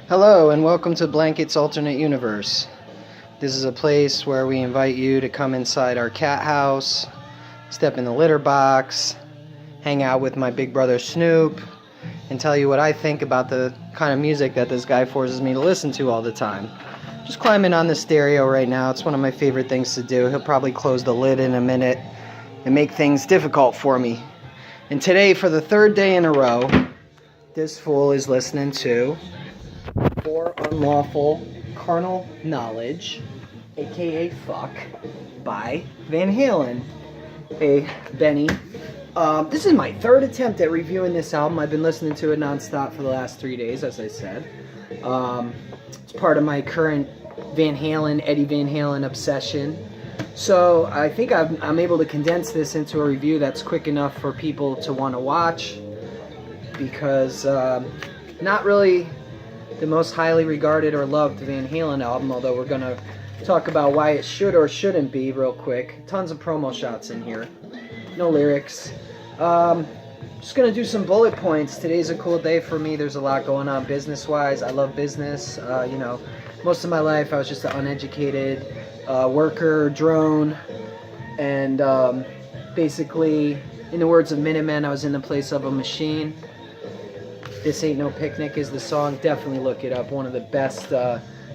Hello and welcome to Blanket's Alternate Universe. This is a place where we invite you to come inside our cat house, step in the litter box, hang out with my big brother Snoop, and tell you what I think about the kind of music that this guy forces me to listen to all the time. Just climbing on the stereo right now. It's one of my favorite things to do. He'll probably close the lid in a minute and make things difficult for me. And today, for the third day in a row, this fool is listening to For Unlawful Carnal Knowledge, aka Fuck, by Van Halen. Hey, Benny. This is my third attempt at reviewing this album. I've been listening to it nonstop for the last 3 days, as I said. It's part of my current Eddie Van Halen obsession. So I think I'm able to condense this into a review that's quick enough for people to want to watch, because not really the most highly regarded or loved Van Halen album, although we're going to talk about why it should or shouldn't be real quick. Tons of promo shots in here. No lyrics. Just going to do some bullet points. Today's a cool day for me. There's a lot going on business-wise. I love business. Most of my life I was just an uneducated worker, drone, and basically, in the words of Minutemen, I was in the place of a machine. This Ain't No Picnic is the song. Definitely look it up. One of the best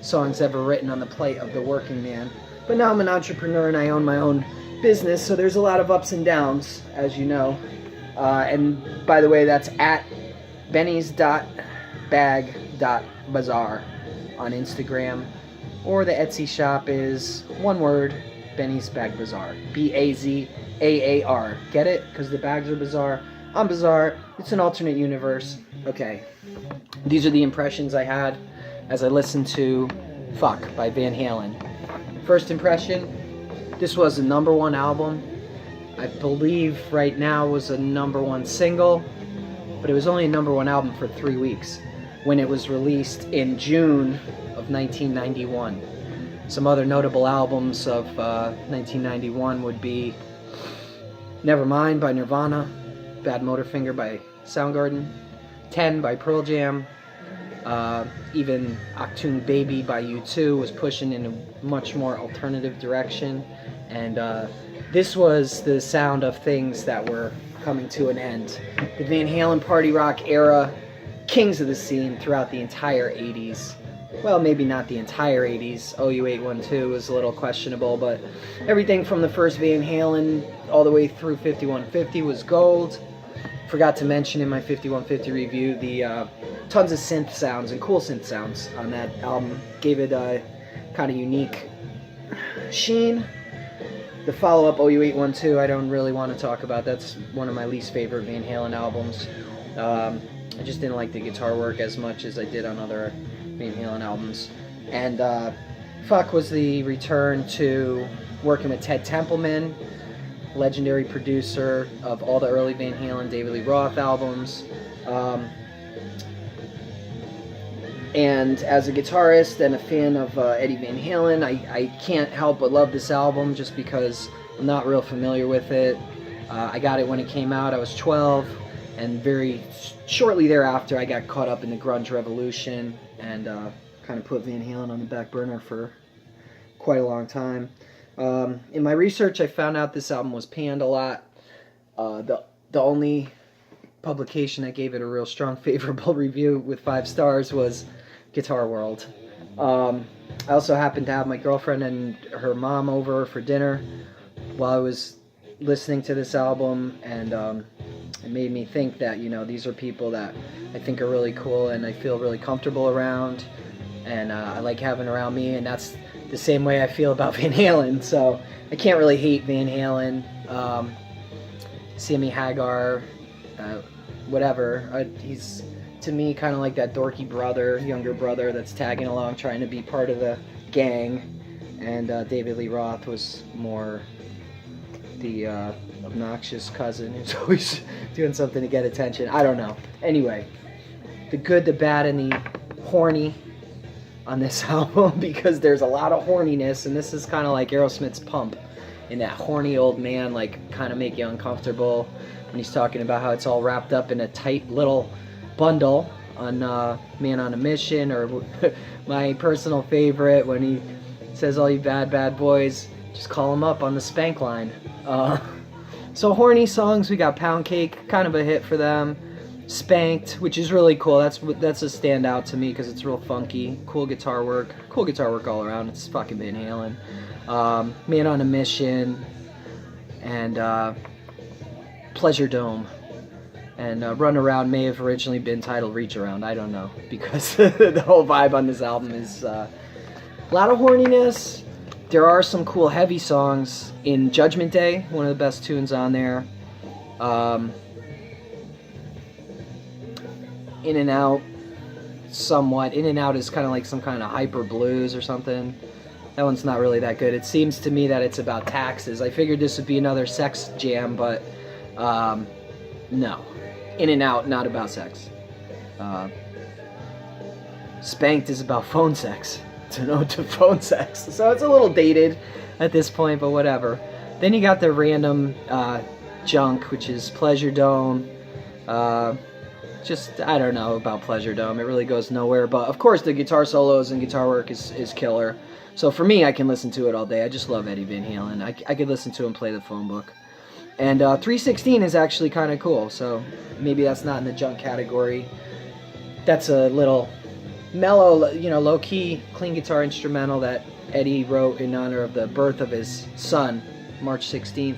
songs ever written on the plight of the working man. But now I'm an entrepreneur and I own my own business, so there's a lot of ups and downs, as you know. And by the way, that's at benny's.bag.bazaar on Instagram. Or the Etsy shop is one word, Benny's Bag Bazaar. B-A-Z-A-A-R. Get it? Because the bags are bizarre. I'm bizarre. It's an alternate universe. Okay. These are the impressions I had as I listened to Fuck by Van Halen. First impression, this was a #1 album. I believe right now was a #1 single, but it was only a #1 album for 3 weeks when it was released in June of 1991. Some other notable albums of 1991 would be Nevermind by Nirvana, Bad Motorfinger by Soundgarden, 10 by Pearl Jam, even Achtung Baby by U2 was pushing in a much more alternative direction, and this was the sound of things that were coming to an end. The Van Halen party rock era, kings of the scene throughout the entire 80s. Well, maybe not the entire 80s. OU812 was a little questionable, but everything from the first Van Halen all the way through 5150 was gold. Forgot to mention in my 5150 review the tons of synth sounds and cool synth sounds on that album. Gave it a kind of unique sheen. The follow-up, OU812, I don't really want to talk about. That's one of my least favorite Van Halen albums. I just didn't like the guitar work as much as I did on other Van Halen albums. And Fuck was the return to working with Ted Templeman, legendary producer of all the early Van Halen, David Lee Roth albums. And as a guitarist and a fan of Eddie Van Halen, I can't help but love this album just because I'm not real familiar with it. I got it when it came out. I was 12, and very shortly thereafter I got caught up in the grunge revolution and kind of put Van Halen on the back burner for quite a long time. In my research, I found out this album was panned a lot. The only publication that gave it a real strong favorable review with 5 stars was Guitar World. I also happened to have my girlfriend and her mom over for dinner while I was listening to this album, and it made me think that, these are people that I think are really cool and I feel really comfortable around, and I like having around me, and that's the same way I feel about Van Halen. So I can't really hate Van Halen. Sammy Hagar, whatever. He's, to me, kind of like that dorky brother, younger brother that's tagging along trying to be part of the gang. And David Lee Roth was more the obnoxious cousin who's always doing something to get attention. I don't know. Anyway, the good, the bad, and the horny on this album, because there's a lot of horniness, and this is kind of like Aerosmith's Pump, in that horny old man, like, kind of make you uncomfortable when he's talking about how it's all wrapped up in a tight little bundle. on Man on a Mission, or my personal favorite when he says, all you bad boys, just call him up on the spank line. So horny songs, we got Pound Cake, kind of a hit for them. Spanked, which is really cool. That's a standout to me because it's real funky. Cool guitar work all around. It's fucking Van Halen. Man on a Mission, and Pleasure Dome. And Run Around may have originally been titled Reach Around. I don't know, because the whole vibe on this album is a lot of horniness. There are some cool heavy songs in Judgment Day, one of the best tunes on there. In and Out, somewhat. In and Out is kind of like some kind of hyper blues or something. That one's not really that good. It seems to me that it's about taxes. I figured this would be another sex jam, but no. In and Out, not about sex. Spanked is about phone sex. To phone sex. So it's a little dated at this point, but whatever. Then you got the random junk, which is Pleasure Dome. Just, I don't know about Pleasure Dome. It really goes nowhere. But, of course, the guitar solos and guitar work is killer. So, for me, I can listen to it all day. I just love Eddie Van Halen. I could listen to him play the phone book. And 316 is actually kind of cool. So, maybe that's not in the junk category. That's a little mellow, low-key, clean guitar instrumental that Eddie wrote in honor of the birth of his son, March 16th,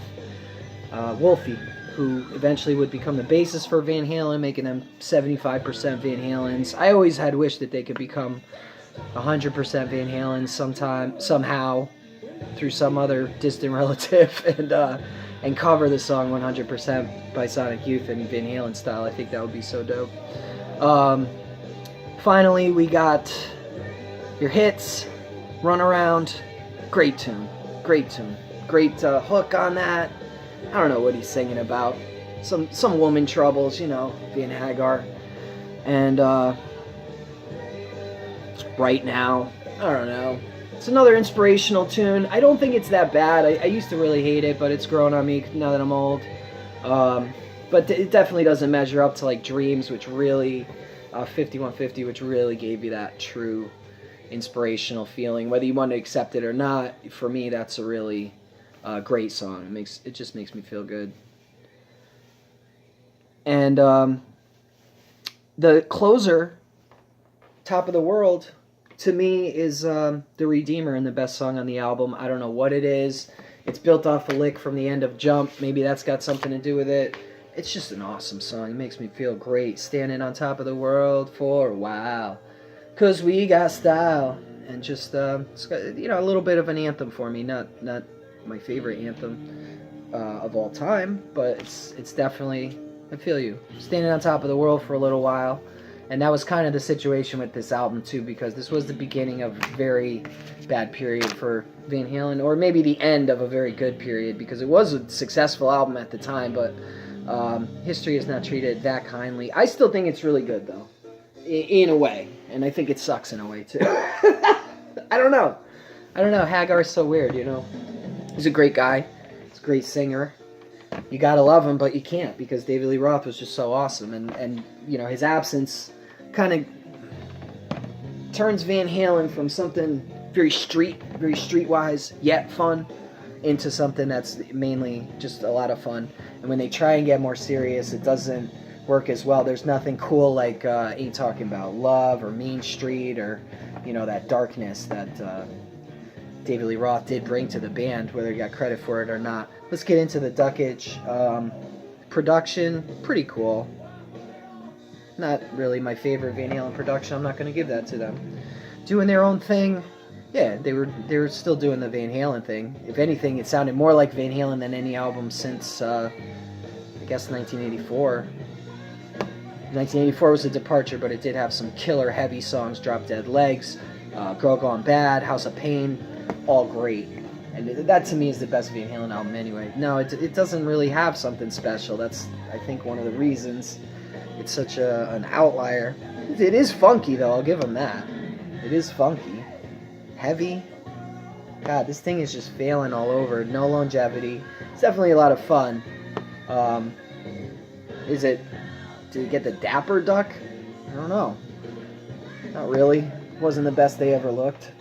Wolfie, who eventually would become the bassist for Van Halen, making them 75% Van Halens. I always had wished that they could become 100% Van Halen somehow, through some other distant relative, and cover the song 100% by Sonic Youth in Van Halen style. I think that would be so dope. Finally, we got your hits, Run Around. Great tune. Great hook on that. I don't know what he's singing about. Some woman troubles, being Hagar. And Right Now, I don't know. It's another inspirational tune. I don't think it's that bad. I used to really hate it, but it's grown on me now that I'm old. But it definitely doesn't measure up to like Dreams, which really... 5150, which really gave you that true inspirational feeling, whether you want to accept it or not. For me, that's a really great song. It just makes me feel good. And the closer, Top of the World, to me is The Redeemer and the best song on the album. I don't know what it is. It's built off a lick from the end of Jump. Maybe that's got something to do with it. It's just an awesome song. It makes me feel great. Standing on top of the world for a while. 'Cause we got style. And just, it's got, a little bit of an anthem for me. Not my favorite anthem of all time. But it's definitely, I feel you. Standing on top of the world for a little while. And that was kind of the situation with this album, too. Because this was the beginning of a very bad period for Van Halen. Or maybe the end of a very good period. Because it was a successful album at the time. But... history is not treated that kindly. I still think it's really good, though, in a way, and I think it sucks in a way too. I don't know. Hagar is so weird, He's a great guy. He's a great singer. You gotta love him, but you can't because David Lee Roth was just so awesome, and his absence kind of turns Van Halen from something very streetwise yet fun into something that's mainly just a lot of fun. And when they try and get more serious, it doesn't work as well. There's nothing cool like Ain't Talking About Love or Mean Street or, that darkness that David Lee Roth did bring to the band, whether he got credit for it or not. Let's get into the Duckage. Production, pretty cool. Not really my favorite Van Halen production. I'm not going to give that to them. Doing their own thing. Yeah, they were still doing the Van Halen thing. If anything, it sounded more like Van Halen than any album since, I guess, 1984. 1984 was a departure, but it did have some killer heavy songs, Drop Dead Legs, Girl Gone Bad, House of Pain, all great. And that to me is the best Van Halen album anyway. No, it doesn't really have something special. That's, I think, one of the reasons it's such an outlier. It is funky, though, I'll give them that. It is funky. Heavy. God, this thing is just failing all over. No longevity. It's definitely a lot of fun. Did you get the Dapper Duck? don't know. Not really. Wasn't the best they ever looked.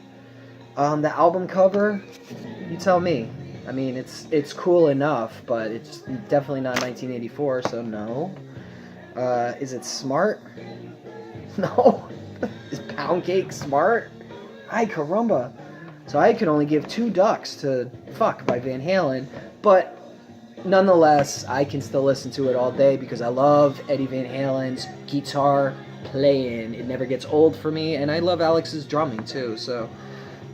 The album cover, you tell me. I mean, it's cool enough, but it's definitely not 1984, so no. Is it smart? No. Is Pound Cake smart? Ay caramba. So I could only give 2 ducks to Fuck by Van Halen, but nonetheless, I can still listen to it all day because I love Eddie Van Halen's guitar playing. It never gets old for me, and I love Alex's drumming too, so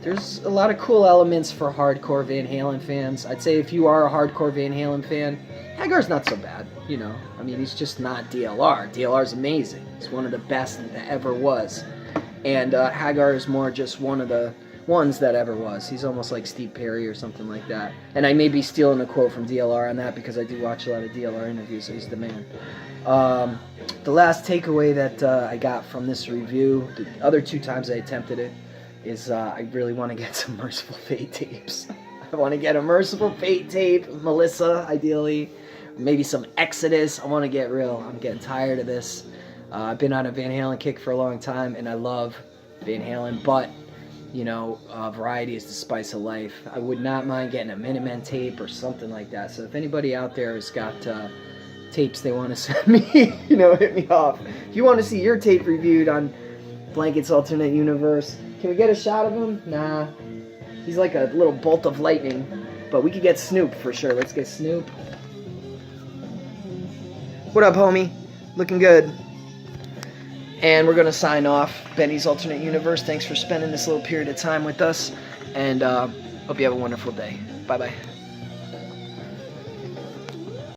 there's a lot of cool elements for hardcore Van Halen fans. I'd say if you are a hardcore Van Halen fan, Hagar's not so bad, you know. I mean, he's just not DLR. DLR's amazing. He's one of the best that ever was. And Hagar is more just one of the ones that ever was. He's almost like Steve Perry or something like that. And I may be stealing a quote from DLR on that because I do watch a lot of DLR interviews, so he's the man. The last takeaway that I got from this review, the other 2 times I attempted it, is I really want to get some Merciful Fate tapes. I want to get a Merciful Fate tape, Melissa, ideally. Maybe some Exodus. I want to get real. I'm getting tired of this. I've been on a Van Halen kick for a long time, and I love Van Halen, but, you know, variety is the spice of life. I would not mind getting a Minutemen tape or something like that. So if anybody out there has got tapes they want to send me, you know, hit me off. If you want to see your tape reviewed on Blanket's Alternate Universe, can we get a shot of him? Nah. He's like a little bolt of lightning. But we could get Snoop for sure. Let's get Snoop. What up, homie? Looking good. And we're going to sign off. Benny's Alternate Universe. Thanks for spending this little period of time with us. And hope you have a wonderful day. Bye-bye.